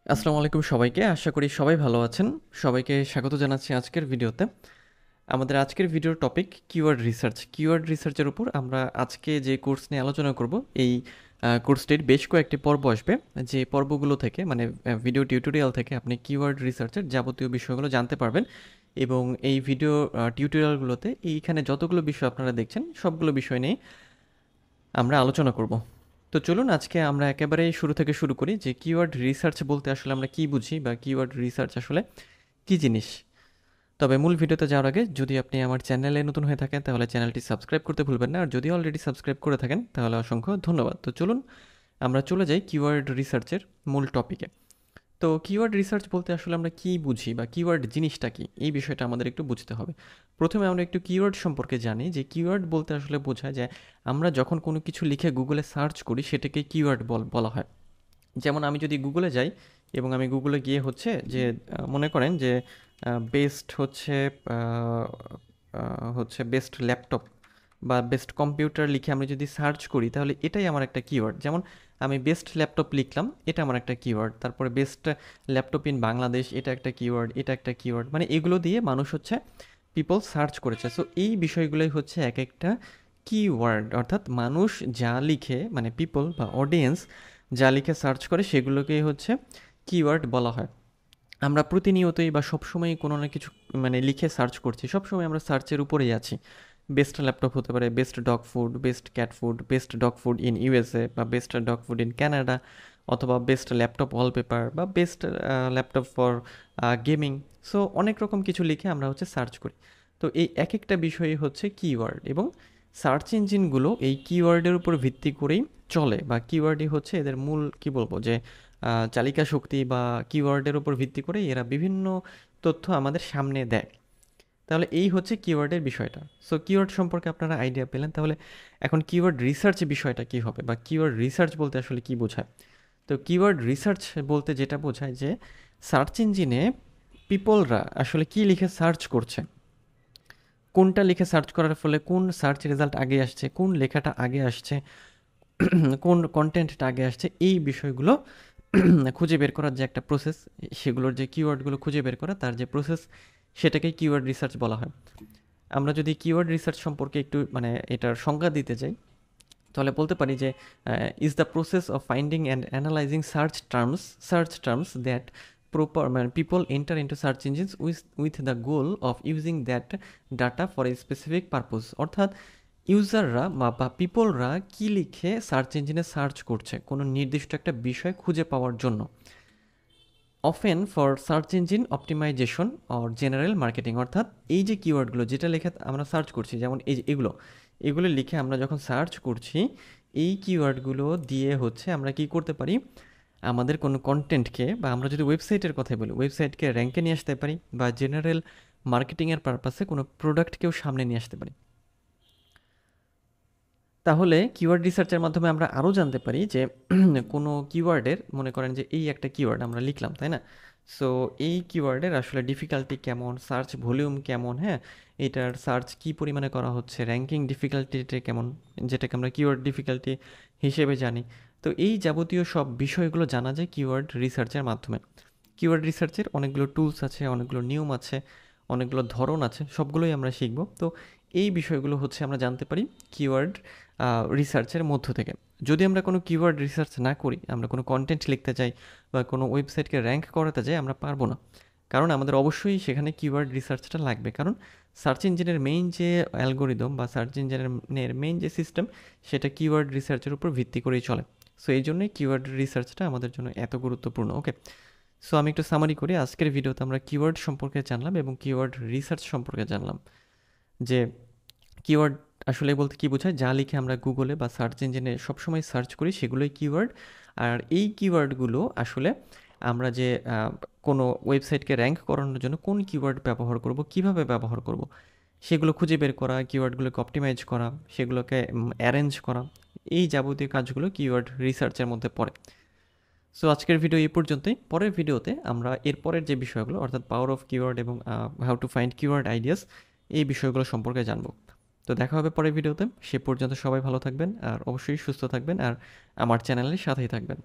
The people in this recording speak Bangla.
আসসালামু আলাইকুম সবাইকে। আশা করি সবাই ভালো আছেন। সবাইকে স্বাগত জানাচ্ছি আজকের ভিডিওতে। আমাদের আজকের ভিডিওর টপিক কিওয়ার্ড রিসার্চ। কিওয়ার্ড রিসার্চের উপর আমরা আজকে যে কোর্স নিয়ে আলোচনা করব, এই কোর্সটির বেশ কয়েকটি পর্ব আসবে। যে পর্বগুলো থেকে মানে ভিডিও টিউটোরিয়াল থেকে আপনি কিওয়ার্ড রিসার্চের যাবতীয় বিষয়গুলো জানতে পারবেন এবং এই ভিডিও টিউটোরিয়ালগুলোতে এইখানে যতগুলো বিষয় আপনারা দেখছেন সবগুলো বিষয় নিয়ে আমরা আলোচনা করব। তো চলুন আজকে আমরা একেবারে শুরু থেকে শুরু করি যে কিওয়ার্ড রিসার্চ বলতে আসলে আমরা কি বুঝি বা কিওয়ার্ড রিসার্চ আসলে কি জিনিস। তবে মূল ভিডিওতে যাওয়ার আগে যদি আপনি আমার চ্যানেলে নতুন হয়ে থাকেন তাহলে চ্যানেলটি সাবস্ক্রাইব করতে ভুলবেন না, আর যদি অলরেডি সাবস্ক্রাইব করে থাকেন তাহলে অসংখ্য ধন্যবাদ। তো চলুন আমরা চলে যাই কিওয়ার্ড রিসার্চের মূল টপিকে। তো কিওয়ার্ড রিসার্চ বলতে আসলে আমরা কী বুঝি বা কিওয়ার্ড জিনিসটা কি, এই বিষয়টা আমাদের একটু বুঝতে হবে। প্রথমে আমরা একটু কিওয়ার্ড সম্পর্কে জানি যে কিওয়ার্ড বলতে আসলে বোঝায় যে আমরা যখন কোনো কিছু লিখে গুগলে সার্চ করি সেটাকে কিওয়ার্ড বলা হয়। যেমন আমি যদি গুগলে যাই এবং আমি গুগলে গিয়ে হচ্ছে যে মনে করেন যে বেস্ট হচ্ছে বেস্ট ল্যাপটপ বা বেস্ট কম্পিউটার লিখে আমি যদি সার্চ করি তাহলে এটাই আমার একটা কিওয়ার্ড। যেমন আমি বেস্ট ল্যাপটপ লিখলাম, এটা আমার একটা কিওয়ার্ড। তারপরে বেস্ট ল্যাপটপ ইন বাংলাদেশ, এটা একটা কিওয়ার্ড, এটা একটা কিওয়ার্ড। মানে এগুলো দিয়ে মানুষ হচ্ছে পিপল সার্চ করেছে। সো এই বিষয়গুলোই হচ্ছে এক একটা কিওয়ার্ড, অর্থাৎ মানুষ যা লিখে মানে পিপল বা অডিয়েন্স যা লিখে সার্চ করে সেগুলোকেই হচ্ছে কিওয়ার্ড বলা হয়। আমরা প্রতিনিয়তই বা সবসময়ই কোনো না কিছু মানে লিখে সার্চ করছি, সবসময় আমরা সার্চের উপরেই আছি। বেস্ট ল্যাপটপ হতে পারে best dog food, best cat food, best dog food in USA বা best dog food in Canada, অথবা বেস্ট ল্যাপটপ ওয়ালপেপার বা best laptop for gaming. So অনেক রকম কিছু লিখে আমরা হচ্ছে সার্চ করি। তো এই এক একটা বিষয়ই হচ্ছে কিওয়ার্ড, এবং সার্চ ইঞ্জিনগুলো এই কিওয়ার্ডের উপর ভিত্তি করেই চলে, বা কিওয়ার্ডই হচ্ছে এদের মূল কি বলবো যে চালিকা শক্তি, বা কিওয়ার্ডের উপর ভিত্তি করে এরা বিভিন্ন তথ্য আমাদের সামনে দেয়। তাহলে এই হচ্ছে কিওয়ার্ডের বিষয়টা। সো কিওয়ার্ড সম্পর্কে আপনারা আইডিয়া পেলেন। তাহলে এখন কিওয়ার্ড রিসার্চ বিষয়টা কি হবে, বা কিওয়ার্ড রিসার্চ বলতে আসলে কি বোঝায়। তো কিওয়ার্ড রিসার্চ বলতে যেটা বোঝায় যে সার্চ ইঞ্জিনে পিপলরা আসলে কি লিখে সার্চ করছে, কোনটা লিখে সার্চ করার ফলে কোন সার্চ রেজাল্ট আগে আসছে, কোন লেখাটা আগে আসছে, কোন কন্টেন্টটা আগে আসছে, এই বিষয়গুলো খুঁজে বের করার যে একটা প্রসেস, সেগুলোর যে কিওয়ার্ডগুলো খুঁজে বের করা তার যে প্রসেস, সেটাকে কিওয়ার্ড রিসার্চ বলা হয়। আমরা যদি কিওয়ার্ড রিসার্চ সম্পর্কে একটু মানে এটার সংজ্ঞা দিতে যাই তাহলে বলতে পারি যে is the process of finding and analyzing search terms that proper মানে people enter into search engines with the goal of using that data for a specific purpose. অর্থাৎ ইউজাররা বা পিপলরা কী লিখে সার্চ ইঞ্জিনে সার্চ করছে কোনো নির্দিষ্ট একটা বিষয় খুঁজে পাওয়ার জন্য, often for search engine optimization or general marketing. অর্থাৎ এই যে কিওয়ার্ডগুলো যেটা লিখে আমরা সার্চ করছি, যেমন এই যে এগুলো লিখে আমরা যখন সার্চ করছি, এই কিওয়ার্ডগুলো দিয়ে হচ্ছে আমরা কি করতে পারি, আমাদের কোনো কন্টেন্টকে, বা আমরা যদি ওয়েবসাইটের কথাই বলি, ওয়েবসাইটকে র্যাঙ্কে নিয়ে আসতে পারি, বা জেনারেল মার্কেটিংয়ের পারপাসে কোনো প্রোডাক্টকেও সামনে নিয়ে আসতে পারি। তাহলে কিওয়ার্ড রিসার্চের মাধ্যমে আমরা আরও জানতে পারি যে কোনো কিওয়ার্ডের, মনে করেন যে এই একটা কিওয়ার্ড আমরা লিখলাম, তাই না? সো এই কিওয়ার্ডের আসলে ডিফিকাল্টি কেমন, সার্চ ভলিউম কেমন, হ্যাঁ, এটার সার্চ কি পরিমাণে করা হচ্ছে, র্যাঙ্কিং ডিফিকাল্টিটা কেমন, যেটাকে আমরা কিওয়ার্ড ডিফিকাল্টি হিসেবে জানি। তো এই যাবতীয় সব বিষয়গুলো জানা যায় কিওয়ার্ড রিসার্চের মাধ্যমে। কিওয়ার্ড রিসার্চের অনেকগুলো টুলস আছে, অনেকগুলো নিয়ম আছে, অনেকগুলো ধরন আছে, সবগুলোই আমরা শিখব। তো এই বিষয়গুলো হচ্ছে আমরা জানতে পারি কিওয়ার্ড রিসার্চের মধ্য থেকে। যদি আমরা কোনো কিওয়ার্ড রিসার্চ না করি, আমরা কোনো কন্টেন্ট লিখতে চাই বা কোনো ওয়েবসাইটকে র্যাঙ্ক করাতে চাই, আমরা পারবো না। কারণ আমাদের অবশ্যই সেখানে কিওয়ার্ড রিসার্চটা লাগবে, কারণ সার্চ ইঞ্জিনের মেইন যে অ্যালগোরিদম বা সার্চ ইঞ্জিনের মেইন যে সিস্টেম, সেটা কিওয়ার্ড রিসার্চের উপর ভিত্তি করেই চলে। সো এই জন্যই কিওয়ার্ড রিসার্চটা আমাদের জন্য এত গুরুত্বপূর্ণ। ওকে, সো আমি একটু সামারি করি। আজকের ভিডিওতে আমরা কিওয়ার্ড সম্পর্কে জানলাম এবং কিওয়ার্ড রিসার্চ সম্পর্কে জানলাম। যে কিওয়ার্ড আসলে বলতে কী বোঝায়, যা লিখে আমরা গুগলে বা সার্চ ইঞ্জিনে সবসময় সার্চ করি সেগুলোই কিওয়ার্ড। আর এই কিওয়ার্ডগুলো আসলে আমরা যে কোনো ওয়েবসাইটকে র্যাঙ্ক করানোর জন্য কোন কিওয়ার্ড ব্যবহার করব, কিভাবে ব্যবহার করব, সেগুলো খুঁজে বের করা, কিওয়ার্ডগুলোকে অপটিমাইজ করা, সেগুলোকে অ্যারেঞ্জ করা, এই যাবতীয় কাজগুলো কিওয়ার্ড রিসার্চের মধ্যে পড়ে। সো আজকের ভিডিও এই পর্যন্তই। পরের ভিডিওতে আমরা এরপরের যে বিষয়গুলো, অর্থাৎ পাওয়ার অফ কিওয়ার্ড এবং how to find keyword ideas, এই বিষয়গুলো সম্পর্কে জানবো। তো দেখা হবে পরের ভিডিওতে। সে পর্যন্ত সবাই ভালো থাকবেন আর অবশ্যই সুস্থ থাকবেন, আর আমার চ্যানেলের সাথেই থাকবেন।